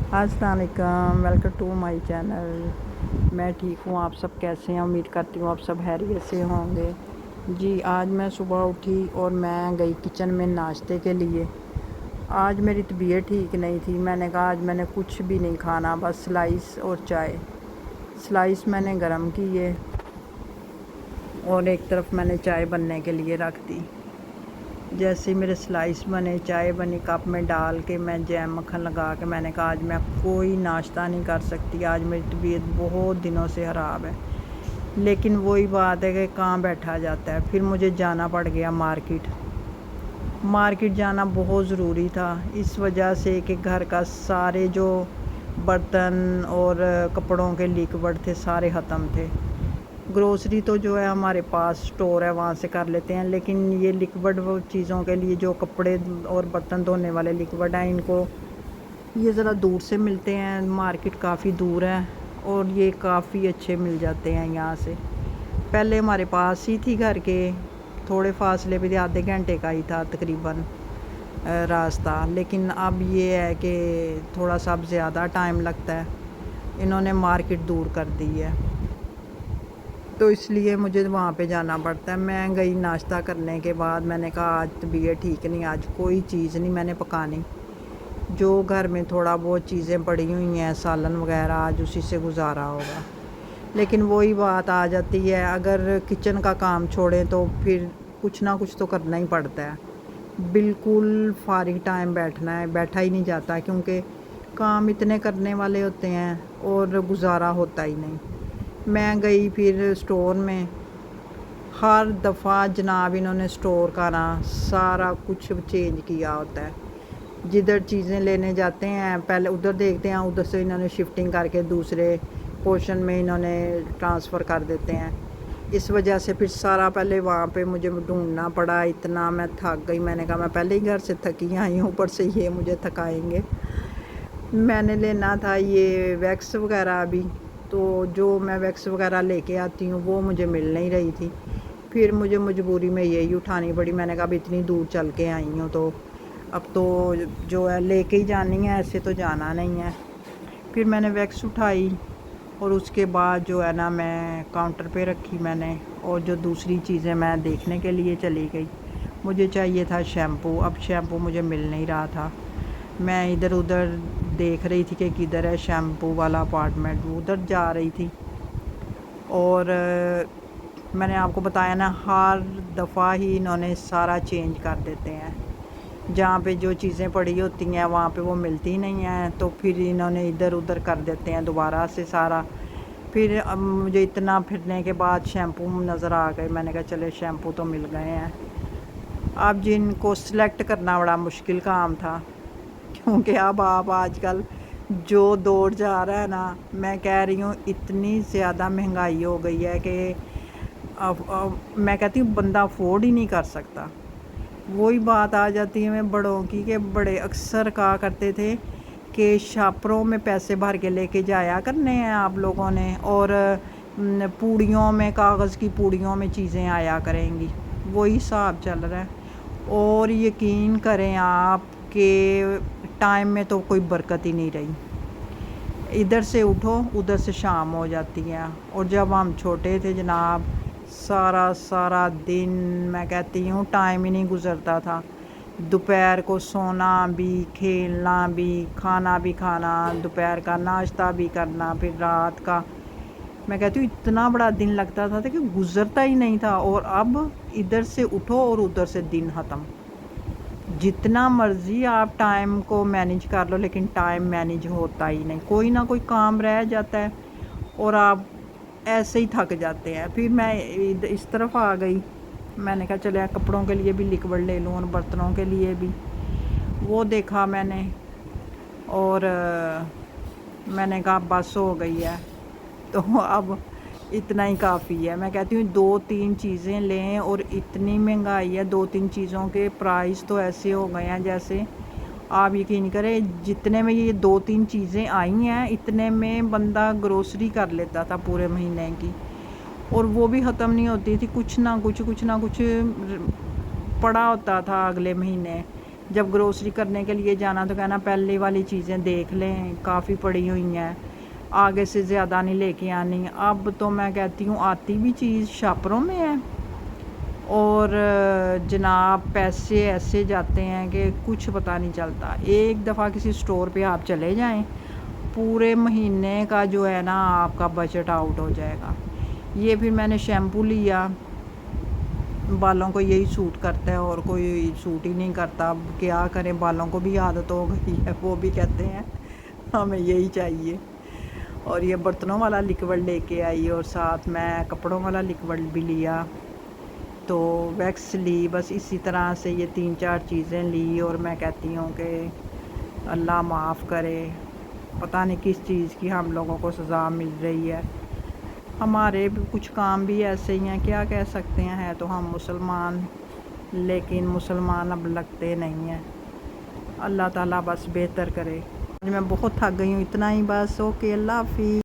अस्सलाम वालेकुम, welcome to my channel. मैं ठीक हूँ, आप सब कैसे हैं? उम्मीद करती हूँ आप सब खैरियत से होंगे। जी, आज मैं सुबह उठी और मैं गई किचन में नाश्ते के लिए। आज मेरी तबीयत ठीक नहीं थी। मैंने कहा आज मैंने कुछ भी नहीं खाना, बस स्लाइस और चाय। स्लाइस मैंने गरम की है और एक तरफ मैंने चाय बनने के लिए रख दी। जैसे मेरे स्लाइस बने, चाय बनी, कप में डाल के मैं जैम मक्खन लगा के मैंने कहा आज मैं कोई नाश्ता नहीं कर सकती, आज मेरी तबीयत बहुत दिनों से ख़राब है। लेकिन वही बात है कि कहाँ बैठा जाता है। फिर मुझे जाना पड़ गया मार्केट जाना बहुत ज़रूरी था, इस वजह से कि घर का सारे जो बर्तन और कपड़ों के लिक्विड थे सारे ख़त्म थे। ग्रोसरी तो जो है हमारे पास स्टोर है, वहाँ से कर लेते हैं, लेकिन ये लिक्विड वो चीज़ों के लिए जो कपड़े और बर्तन धोने वाले लिक्विड हैं, इनको ये ज़रा दूर से मिलते हैं। मार्केट काफ़ी दूर है और ये काफ़ी अच्छे मिल जाते हैं यहाँ से। पहले हमारे पास ही थी, घर के थोड़े फासले पे, आधे घंटे का ही था तकरीबन रास्ता। लेकिन अब ये है कि थोड़ा सा अब ज़्यादा टाइम लगता है, इन्होंने मार्केट दूर कर दी है, तो इसलिए मुझे वहाँ पे जाना पड़ता है। मैं गई नाश्ता करने के बाद, मैंने कहा आज तबीयत ठीक नहीं, आज कोई चीज़ नहीं मैंने पकानी। जो घर में थोड़ा बहुत चीज़ें पड़ी हुई हैं, सालन वगैरह, आज उसी से गुजारा होगा। लेकिन वही बात आ जाती है, अगर किचन का काम छोड़ें तो फिर कुछ ना कुछ तो करना ही पड़ता है। बिल्कुल फारिग टाइम बैठा ही नहीं जाता, क्योंकि काम इतने करने वाले होते हैं और गुजारा होता ही नहीं। मैं गई फिर स्टोर में। हर दफ़ा जनाब इन्होंने स्टोर का ना सारा कुछ चेंज किया होता है। जिधर चीज़ें लेने जाते हैं पहले उधर देखते हैं, उधर से इन्होंने शिफ्टिंग करके दूसरे पोर्शन में इन्होंने ट्रांसफ़र कर देते हैं। इस वजह से फिर सारा पहले वहाँ पे मुझे ढूंढना पड़ा, इतना मैं थक गई। मैंने कहा मैं पहले ही घर से थकी आई हूँ, ऊपर से ये मुझे थकाएंगे। मैंने लेना था ये वैक्स वगैरह भी, तो जो मैं वैक्स वगैरह लेके आती हूँ वो मुझे मिल नहीं रही थी। फिर मुझे मजबूरी में यही उठानी पड़ी। मैंने कहा अब इतनी दूर चल के आई हूँ तो अब तो जो है लेके ही जानी है, ऐसे तो जाना नहीं है। फिर मैंने वैक्स उठाई और उसके बाद जो है ना मैं काउंटर पे रखी मैंने, और जो दूसरी चीज़ें मैं देखने के लिए चली गई। मुझे चाहिए था शैम्पू, अब शैम्पू मुझे मिल नहीं रहा था। मैं इधर उधर देख रही थी कि किधर है शैम्पू वाला अपार्टमेंट, उधर जा रही थी। और मैंने आपको बताया ना, हर दफ़ा ही इन्होंने सारा चेंज कर देते हैं। जहाँ पे जो चीज़ें पड़ी होती हैं वहाँ पे वो मिलती नहीं हैं, तो फिर इन्होंने इधर उधर कर देते हैं दोबारा से सारा। फिर अब मुझे इतना फिरने के बाद शैम्पू नज़र आ गए। मैंने कहा चले शैम्पू तो मिल गए हैं। अब जिनको सिलेक्ट करना बड़ा मुश्किल काम था, क्योंकि अब आप आजकल जो दौर जा रहा है ना, मैं कह रही हूँ इतनी ज़्यादा महंगाई हो गई है कि अब मैं कहती हूँ बंदा अफोर्ड ही नहीं कर सकता। वही बात आ जाती है मैं बड़ों की, कि बड़े अक्सर कहा करते थे कि शापरों में पैसे भर के लेके जाया करने हैं आप लोगों ने, और पूड़ियों में, कागज़ की पूड़ियों में चीज़ें आया करेंगी। वही हिसाब चल रहा है। और यकीन करें आप कि टाइम में तो कोई बरकत ही नहीं रही। इधर से उठो उधर से शाम हो जाती है। और जब हम छोटे थे जनाब, सारा सारा दिन मैं कहती हूँ टाइम ही नहीं गुज़रता था। दोपहर को सोना भी, खेलना भी, खाना भी खाना, दोपहर का नाश्ता भी करना, फिर रात का। मैं कहती हूँ इतना बड़ा दिन लगता था कि गुज़रता ही नहीं था। और अब इधर से उठो और उधर से दिन ख़त्म। जितना मर्ज़ी आप टाइम को मैनेज कर लो, लेकिन टाइम मैनेज होता ही नहीं, कोई ना कोई काम रह जाता है और आप ऐसे ही थक जाते हैं। फिर मैं इस तरफ आ गई। मैंने कहा चले कपड़ों के लिए भी लिक्विड ले लूँ और बर्तनों के लिए भी। वो देखा मैंने और मैंने कहा बस हो गई है, तो अब इतना ही काफ़ी है। मैं कहती हूँ दो तीन चीज़ें लें, और इतनी महंगाई है, दो तीन चीज़ों के प्राइस तो ऐसे हो गए हैं जैसे आप यकीन करें, जितने में ये दो तीन चीज़ें आई हैं इतने में बंदा ग्रोसरी कर लेता था पूरे महीने की, और वो भी ख़त्म नहीं होती थी। कुछ ना कुछ पड़ा होता था अगले महीने। جب گروسری کرنے کے لیے جانا تو کہنا پہلے والی چیزیں دیکھ لیں، کافی پڑی ہوئی ہیں، آگے سے زیادہ نہیں لے کے آنی۔ اب تو میں کہتی ہوں آتی بھی چیز شاپروں میں ہے، اور جناب پیسے ایسے جاتے ہیں کہ کچھ پتہ نہیں چلتا۔ ایک دفعہ کسی سٹور پہ آپ چلے جائیں، پورے مہینے کا جو ہے نا آپ کا بجٹ آؤٹ ہو جائے گا۔ یہ پھر میں نے شیمپو لیا، بالوں کو یہی سوٹ کرتا ہے اور کوئی سوٹ ہی نہیں کرتا، اب کیا کریں، بالوں کو بھی عادت ہو گئی ہے، وہ بھی کہتے ہیں ہمیں یہی چاہیے۔ اور یہ برتنوں والا لیکوڈ لے کے آئی، اور ساتھ میں کپڑوں والا لیکوڈ بھی لیا، تو ویکس لی، بس اسی طرح سے یہ 3-4 چیزیں لی، اور میں کہتی ہوں کہ اللہ معاف کرے، پتہ نہیں کس چیز کی ہم لوگوں کو سزا مل رہی ہے۔ ہمارے بھی کچھ کام بھی ایسے ہی ہیں، کیا کہہ سکتے ہیں تو ہم مسلمان، لیکن مسلمان اب لگتے نہیں ہیں۔ اللہ تعالیٰ بس بہتر کرے۔ آج میں بہت تھک گئی ہوں، اتنا ہی بس، اوکے، اللہ حافظ۔